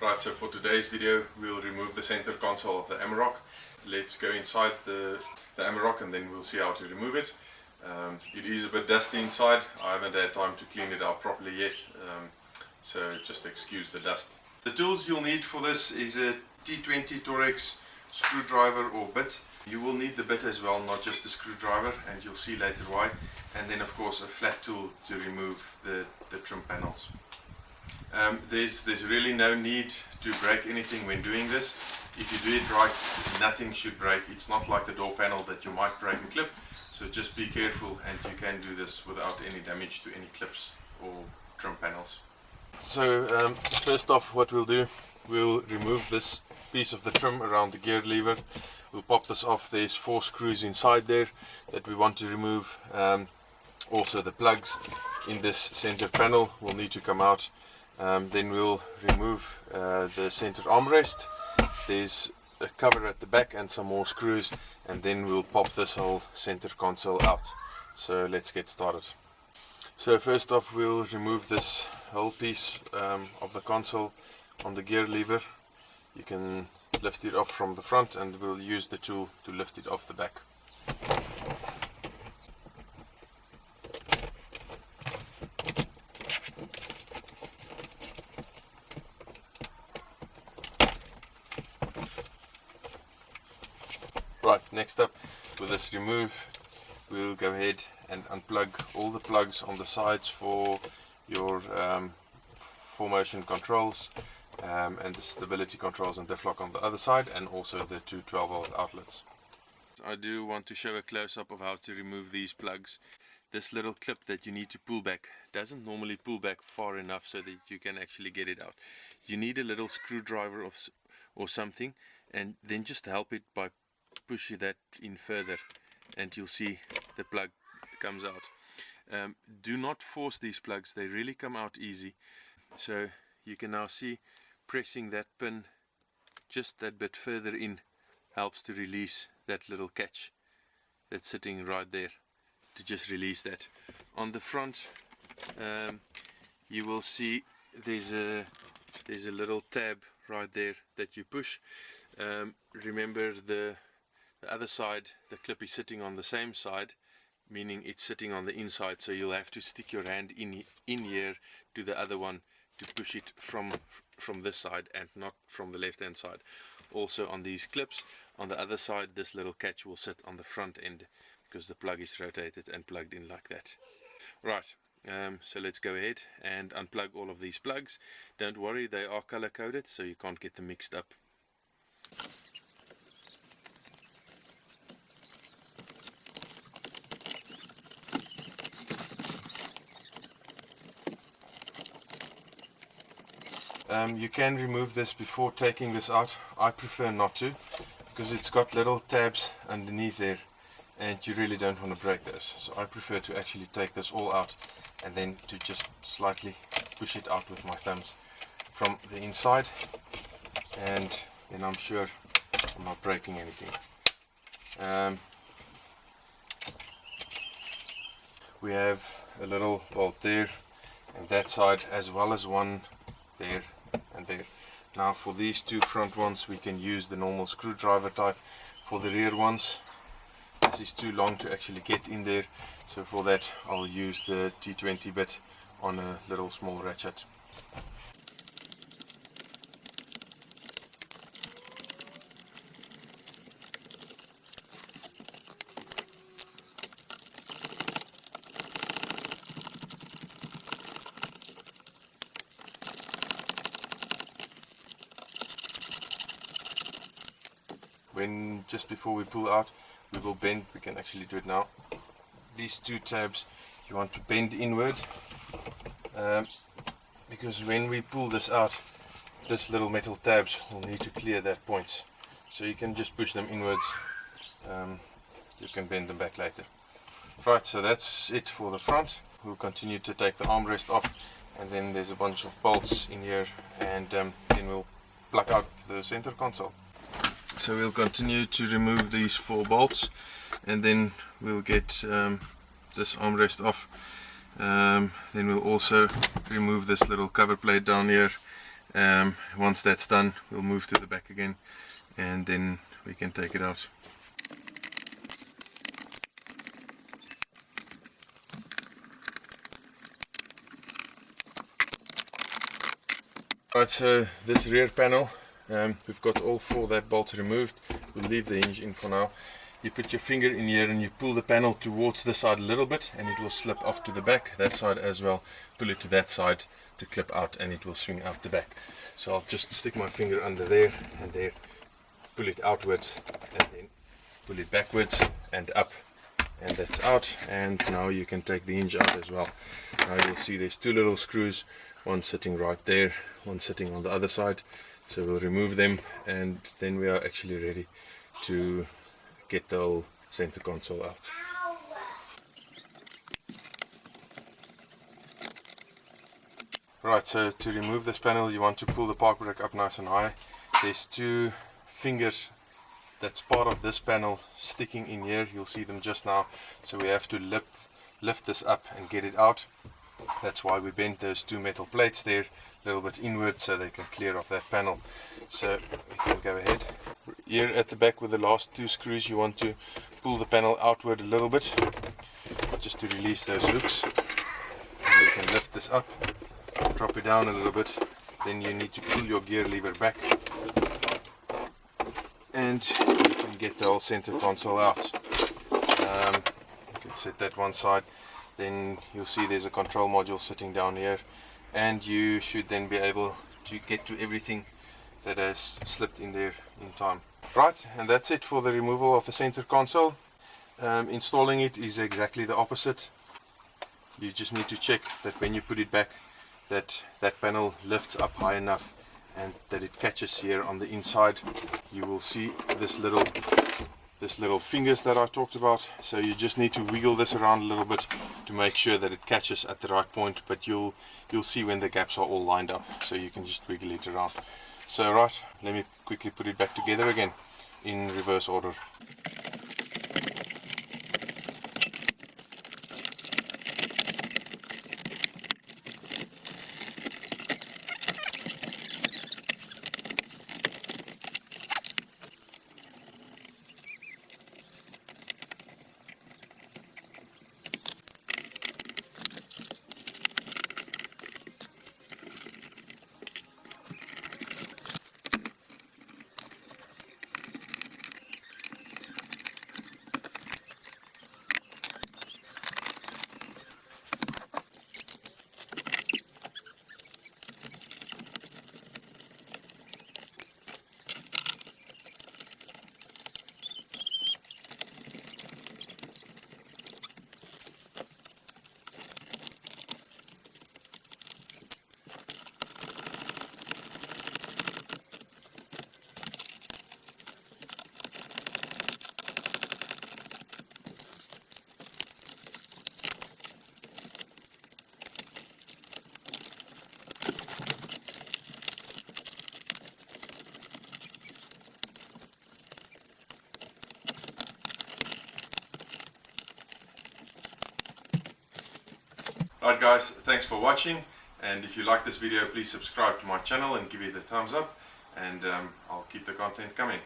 Right, so for today's video we'll remove the center console of the Amarok. Let's go inside the Amarok and then we'll see how to remove it. It is a bit dusty inside. I haven't had time to clean it out properly yet, so just excuse the dust. The tools you'll need for this is a T20 Torex screwdriver or bit. You will need the bit as well, not just the screwdriver, and you'll see later why. And then of course a flat tool to remove the trim panels. There's really no need to break anything when doing this. If you do it right, nothing should break. It's not like the door panel that you might break a clip, so just be careful, and you can do this without any damage to any clips or trim panels. So first off, what we'll do, we'll remove this piece of the trim around the gear lever. We'll pop this off. There's 4 screws inside there that we want to remove. Also the plugs in this center panel will need to come out. Then we'll remove the center armrest. There's a cover at the back and some more screws, and then we'll pop this whole center console out. So let's get started. So first off, we'll remove this whole piece of the console on the gear lever. You can lift it off from the front, and we'll use the tool to lift it off the back. Right, next up, with this remove, we'll go ahead and unplug all the plugs on the sides for your 4-motion controls, and the stability controls and diff lock on the other side, and also the two 12-volt outlets. I do want to show a close-up of how to remove these plugs. This little clip that you need to pull back doesn't normally pull back far enough so that you can actually get it out. You need a little screwdriver or something, and then just help it by pushing that in further, and you'll see the plug comes out. Do not force these plugs, they really come out easy. So you can now see pressing that pin just that bit further in helps to release that little catch that's sitting right there, to just release that. On the front you will see there's a little tab right there that you push. Remember the other side, the clip is sitting on the same side, meaning it's sitting on the inside, so you'll have to stick your hand in here to the other one to push it from this side and not from the left hand side. Also on these clips on the other side, this little catch will sit on the front end because the plug is rotated and plugged in like that. Right, so let's go ahead and unplug all of these plugs. Don't worry, they are color coded, so you can't get them mixed up. You can remove this before taking this out. I prefer not to, because it's got little tabs underneath there and you really don't want to break those. So I prefer to actually take this all out and then to just slightly push it out with my thumbs from the inside, and then I'm sure I'm not breaking anything. We have a little bolt there and that side, as well as one there and there. Now for these two front ones we can use the normal screwdriver type. For the rear ones, this is too long to actually get in there, so for that I'll use the T20 bit on a little small ratchet. Just before we pull out, we will bend. We can actually do it now. These two tabs you want to bend inward, because when we pull this out, this little metal tabs will need to clear that point. So you can just push them inwards. You can bend them back later. Right, so that's it for the front. We'll continue to take the armrest off, and then there's a bunch of bolts in here, and then we'll plug out the center console. So we'll continue to remove these 4 bolts, and then we'll get this armrest off. Then we'll also remove this little cover plate down here, Once that's done, we'll move to the back again and then we can take it out. Right, so this rear panel, we've got all 4 that bolts removed. We'll leave the hinge in for now. You put your finger in here and you pull the panel towards this side a little bit and it will slip off to the back, that side as well. Pull it to that side to clip out and it will swing out the back. So I'll just stick my finger under there and there, pull it outwards and then pull it backwards and up, and that's out. And now you can take the hinge out as well. Now you'll see there's 2 little screws, one sitting right there, one sitting on the other side. So we'll remove them and then we are actually ready to get the whole center console out. Right, so to remove this panel you want to pull the park brake up nice and high. There's 2 fingers that's part of this panel sticking in here, you'll see them just now, so we have to lift this up and get it out. That's why we bent those 2 metal plates there a little bit inward so they can clear off that panel. So we can go ahead. Here at the back with the last 2 screws you want to pull the panel outward a little bit just to release those hooks. And you can lift this up, drop it down a little bit, then you need to pull your gear lever back and you can get the whole center console out. You can set that one side, then you'll see there's a control module sitting down here and you should then be able to get to everything that has slipped in there in time. Right, and that's it for the removal of the center console. Installing it is exactly the opposite. You just need to check that when you put it back that panel lifts up high enough and that it catches here on the inside. You will see this little fingers that I talked about, so you just need to wiggle this around a little bit to make sure that it catches at the right point, but you'll see when the gaps are all lined up, so you can just wiggle it around. So right, let me quickly put it back together again in reverse order. Alright guys, thanks for watching, and if you like this video please subscribe to my channel and give it a thumbs up, and I'll keep the content coming.